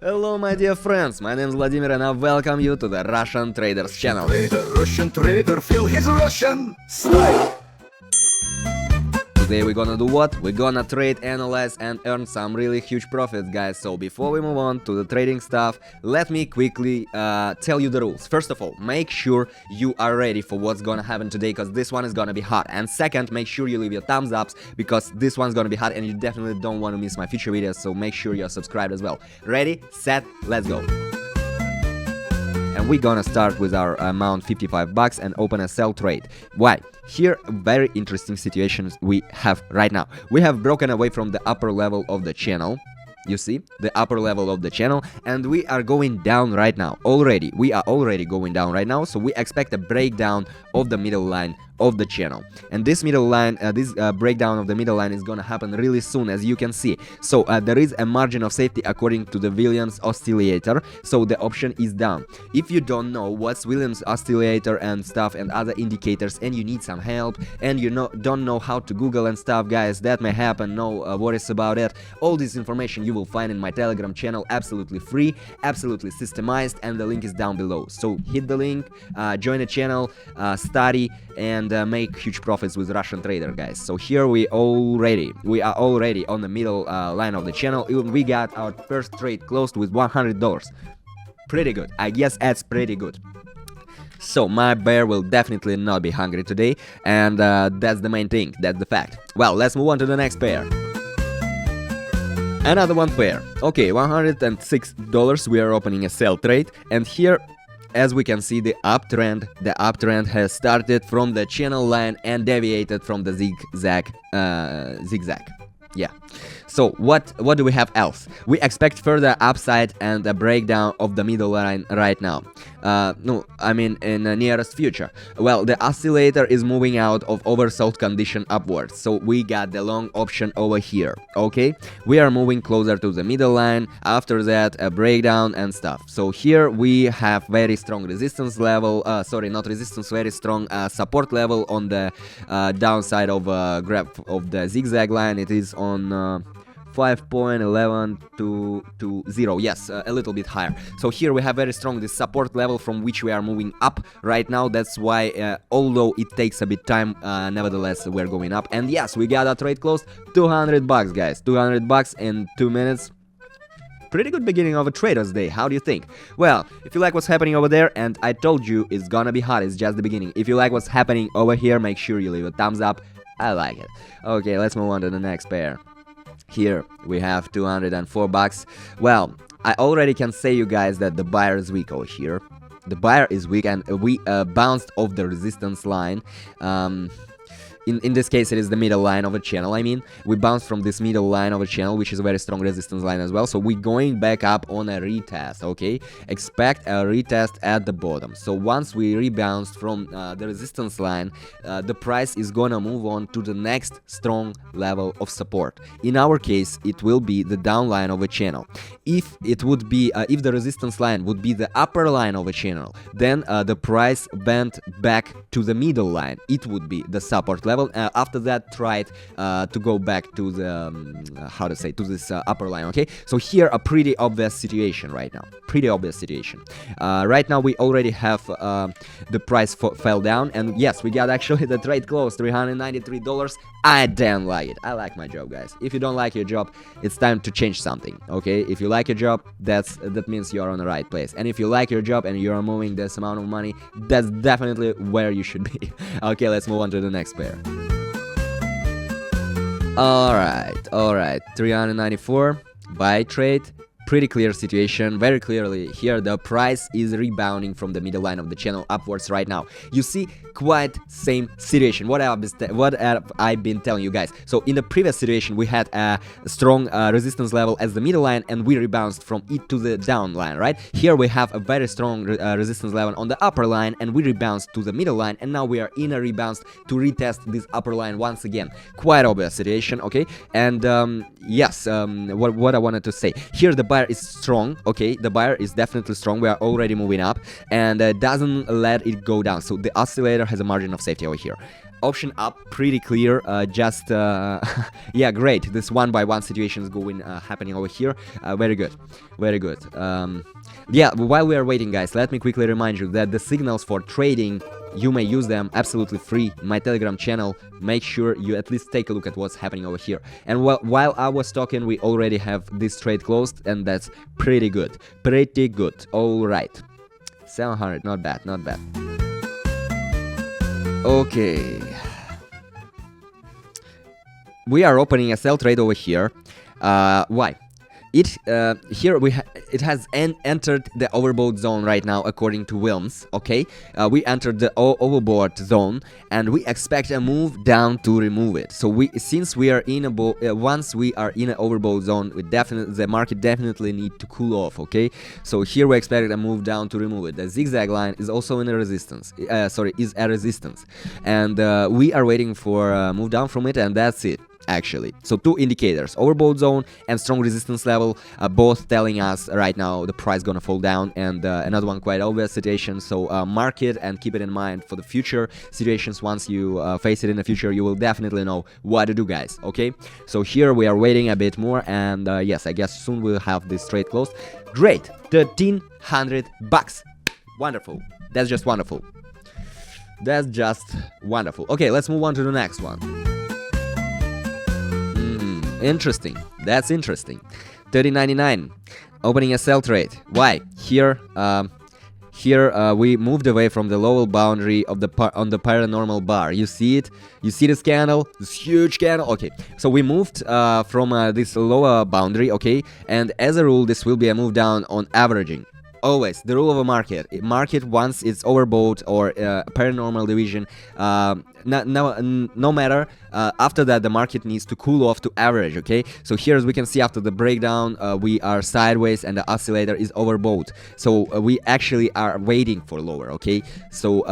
Hello my dear friends, my name is Vladimir and I welcome you to the Russian Traders channel. Russian trader, feel his Russian style. Today we're gonna do what? We're gonna trade, analyze and earn some really huge profits, guys. So before we move on to the trading stuff, let me quickly tell you the rules. First of all, make sure you are ready for what's gonna happen today, because this one is gonna be hot. And second, make sure you leave your thumbs ups, because this one's gonna be hot and you definitely don't want to miss my future videos, so make sure you're subscribed as well. Ready, set, let's go. And we're gonna start with our amount $55 and open a sell trade. Why? Here, very interesting situations we have right now. We have broken away from the upper level of the channel. You see, the upper level of the channel, and we are going down right now. We are already going down right now, so we expect a breakdown of the middle line of the channel. And this middle line, this breakdown of the middle line is gonna happen really soon, as you can see. So there is a margin of safety according to the Williams oscillator, so the option is down. If you don't know what's Williams oscillator and stuff and other indicators, and you need some help, and you don't know how to Google and stuff, guys, that may happen, no worries about it. All this information you will find in my Telegram channel, absolutely free, absolutely systemized, and the link is down below. So hit the link, join the channel, study, and make huge profits with Russian Trader, guys. So here we are already on the middle line of the channel. We got our first trade closed with $100. Pretty good, I guess that's pretty good. So my bear will definitely not be hungry today, and that's the main thing, that's the fact. Well, let's move on to the next pair. Another one pair. Okay, $106 we are opening a sell trade, and here, as we can see, the uptrend has started from the channel line and deviated from the zigzag. Yeah. So what do we have else? We expect further upside and a breakdown of the middle line right now. No, I mean in the nearest future. Well, the oscillator is moving out of oversold condition upwards, so we got the long option over here. Okay, we are moving closer to the middle line. After that, a breakdown and stuff. So here we have very strong resistance level. Sorry, not resistance, very strong support level on the downside of graph of the zigzag line. It is on 5.1120, yes, a little bit higher. So here we have very strong this support level from which we are moving up right now. That's why, although it takes a bit time, nevertheless we're going up. And yes, we got a trade closed, $200, guys, $200 in 2 minutes. Pretty good beginning of a trader's day, how do you think? Well, if you like what's happening over there, and I told you it's gonna be hot, it's just the beginning. If you like what's happening over here, make sure you leave a thumbs up. I like it. Okay, let's move on to the next pair. Here we have $204. Well, I already can say you guys that the buyer is weak over here. The buyer is weak, and we bounced off the resistance line. In this case, it is the middle line of a channel. I mean, we bounced from this middle line of a channel, which is a very strong resistance line as well. So we're going back up on a retest, okay? Expect a retest at the bottom. So once we rebounced from the resistance line, the price is gonna move on to the next strong level of support. In our case, it will be the down line of a channel. If it would be, if the resistance line would be the upper line of a channel, then the price went back to the middle line. It would be the support level. After that, tried to go back to the how to say, to this upper line. Okay, so here a pretty obvious situation right now, right now we already have the price fell down, and yes, we got actually the trade close, $393. I damn like it. I like my job, guys. If you don't like your job, it's time to change something. Okay, if you like your job, that means you're on the right place, and if you like your job and you're moving this amount of money, that's definitely where you should be. Okay, let's move on to the next pair. Alright, 394, buy trade. Pretty clear situation, very clearly here the price is rebounding from the middle line of the channel upwards right now. You see, quite same situation, what have I been telling you guys. So in the previous situation we had a strong resistance level as the middle line, and we rebounced from it to the down line, right? Here we have a very strong resistance level on the upper line, and we rebounced to the middle line, and now we are in a rebound to retest this upper line once again. Quite obvious situation, okay? And yes, what I wanted to say here, the buyer is strong, okay? The buyer is definitely strong. We are already moving up, and doesn't let it go down. So the oscillator has a margin of safety over here. Option up, pretty clear. Just yeah, great. This one by one situation is going happening over here. Very good, very good. Yeah, while we are waiting, guys, let me quickly remind you that the signals for trading, you may use them absolutely free in my Telegram channel. Make sure you at least take a look at what's happening over here. And while I was talking, we already have this trade closed, and that's pretty good. Pretty good. All right. 700, not bad, not bad. Okay. We are opening a sell trade over here. Why? It here it has entered the overbought zone right now, according to Wilms. Okay, we entered the overbought zone, and we expect a move down to remove it. So since we are in a once we are in an overbought zone, the market definitely need to cool off. Okay, so here we expect a move down to remove it. The zigzag line is also in a resistance. Is a resistance, and we are waiting for a move down from it, and that's it. Actually, so two indicators, overbought zone and strong resistance level, both telling us right now the price gonna fall down, and another one quite obvious situation. So mark it and keep it in mind for the future situations. Once you face it in the future, you will definitely know what to do, guys. Okay, so here we are waiting a bit more, and yes, I guess soon we'll have this trade closed. Great, $1,300. Wonderful. That's just wonderful. That's just wonderful. Okay, let's move on to the next one. Interesting. That's interesting. 30.99. Opening a sell trade. Why? Here we moved away from the lower boundary of the on the paranormal bar. You see it? You see this candle? This huge candle? Okay. So we moved from this lower boundary. Okay. And as a rule, this will be a move down on averaging. Always the rule of a market. Market once it's overbought or paranormal division, no matter after that the market needs to cool off to average. Okay, so here as we can see after the breakdown, we are sideways and the oscillator is overbought. So we actually are waiting for lower. Okay, so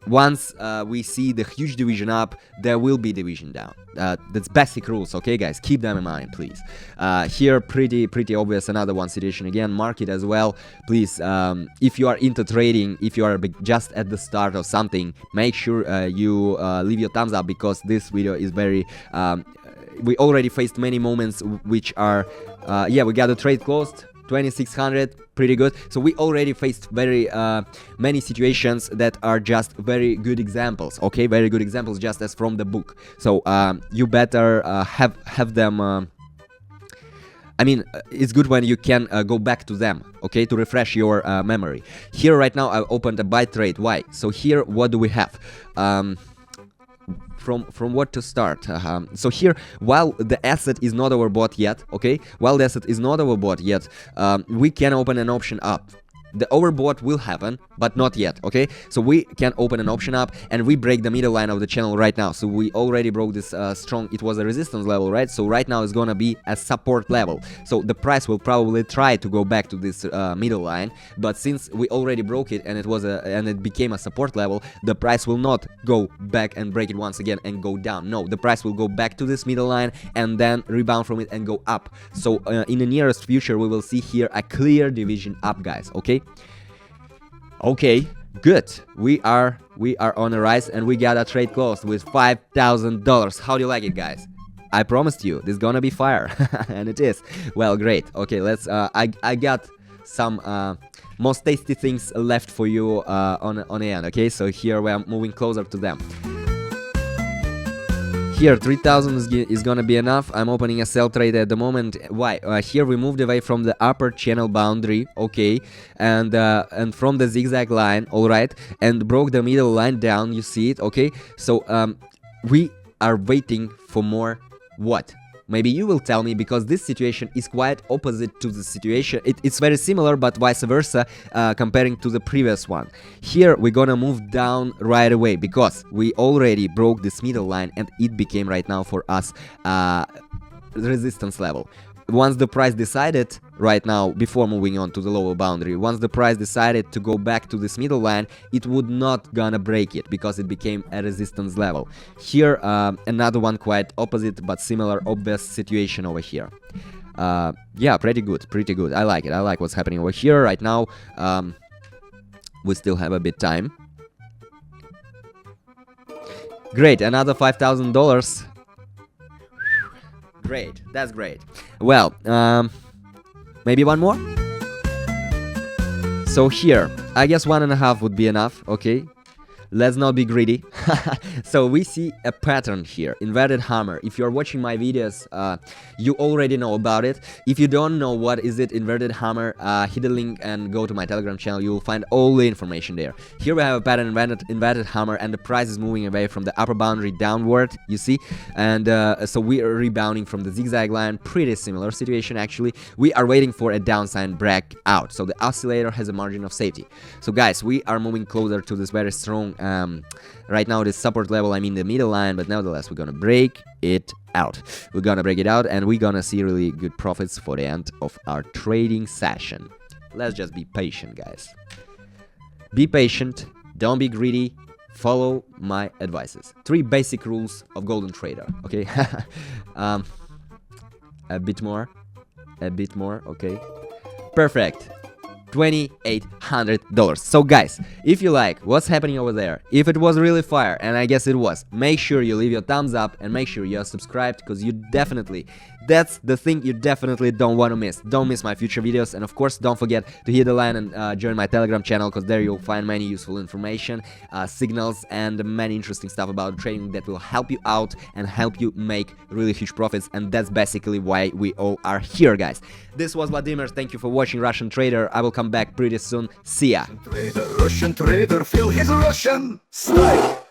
once we see the huge division up, there will be division down. That's basic rules, okay, guys? Keep them in mind, please. Here, pretty obvious. Another one situation again. Market as well. Please, if you are into trading, if you are just at the start of something, make sure you leave your thumbs up, because this video is very. We already faced many moments which are, yeah, we got the trade closed. 2600, pretty good. So we already faced very many situations that are just very good examples. Okay, very good examples, just as from the book. So you better have them. I mean, it's good when you can go back to them, okay, to refresh your memory. Here right now I opened a buy trade. Why? So here, what do we have? From what to start? So here, while the asset is not overbought yet, okay, while the asset is not overbought yet, we can open an option up. The overbought will happen, but not yet, okay? So we can open an option up, and we break the middle line of the channel right now. So we already broke this strong, it was a resistance level, right? So right now it's gonna be a support level. So the price will probably try to go back to this middle line, but since we already broke it and it became a support level, the price will not go back and break it once again and go down. No, the price will go back to this middle line and then rebound from it and go up. So in the nearest future, we will see here a clear division up, guys, okay? Okay, good. We are on a rise, and we got a trade closed with $5,000. How do you like it, guys? I promised you this is gonna be fire, and it is. Well, great. Okay, let's. I got some most tasty things left for you on the end. Okay, so here we are moving closer to them. Here, 3,000 is gonna be enough. I'm opening a sell trade at the moment. Why? Here we moved away from the upper channel boundary, okay, and from the zigzag line, all right, and broke the middle line down. You see it, okay? So we are waiting for more. What? Maybe you will tell me, because this situation is quite opposite to the situation. It's very similar, but vice versa, comparing to the previous one. Here we're gonna move down right away, because we already broke this middle line, and it became right now for us resistance level. Once the price decided right now, before moving on to the lower boundary, once the price decided to go back to this middle line, it would not gonna break it, because it became a resistance level. Here another one quite opposite but similar obvious situation over here. Yeah, pretty good. I like it. I like what's happening over here right now. We still have a bit time. Great, another $5,000. Great, that's great. Well, maybe one more? So here, I guess 1.5 would be enough, okay? Let's not be greedy. So we see a pattern here, inverted hammer. If you're watching my videos, you already know about it. If you don't know what is it, inverted hammer, hit the link and go to my Telegram channel. You will find all the information there. Here we have a pattern, inverted hammer, and the price is moving away from the upper boundary downward, you see. And so we are rebounding from the zigzag line. Pretty similar situation actually. We are waiting for a downside breakout. So the oscillator has a margin of safety. So guys, we are moving closer to this very strong right now this support level, I mean the middle line, but nevertheless we're gonna break it out. We're gonna break it out and we're gonna see really good profits for the end of our trading session. Let's just be patient, guys. Be patient, don't be greedy, follow my advices. 3 basic rules of golden trader, okay? A bit more, okay? Perfect. $2,800. So guys, if you like what's happening over there, if it was really fire, and I guess it was, make sure you leave your thumbs up and make sure you're subscribed, because you definitely, that's the thing you definitely don't want to miss. Don't miss my future videos, and of course don't forget to hit the line and join my Telegram channel, because there you'll find many useful information, signals, and many interesting stuff about trading that will help you out and help you make really huge profits. And that's basically why we all are here, guys. This was Vladimir. Thank you for watching Russian Trader. I will come back pretty soon. See ya. Russian trader, feel his Russian style.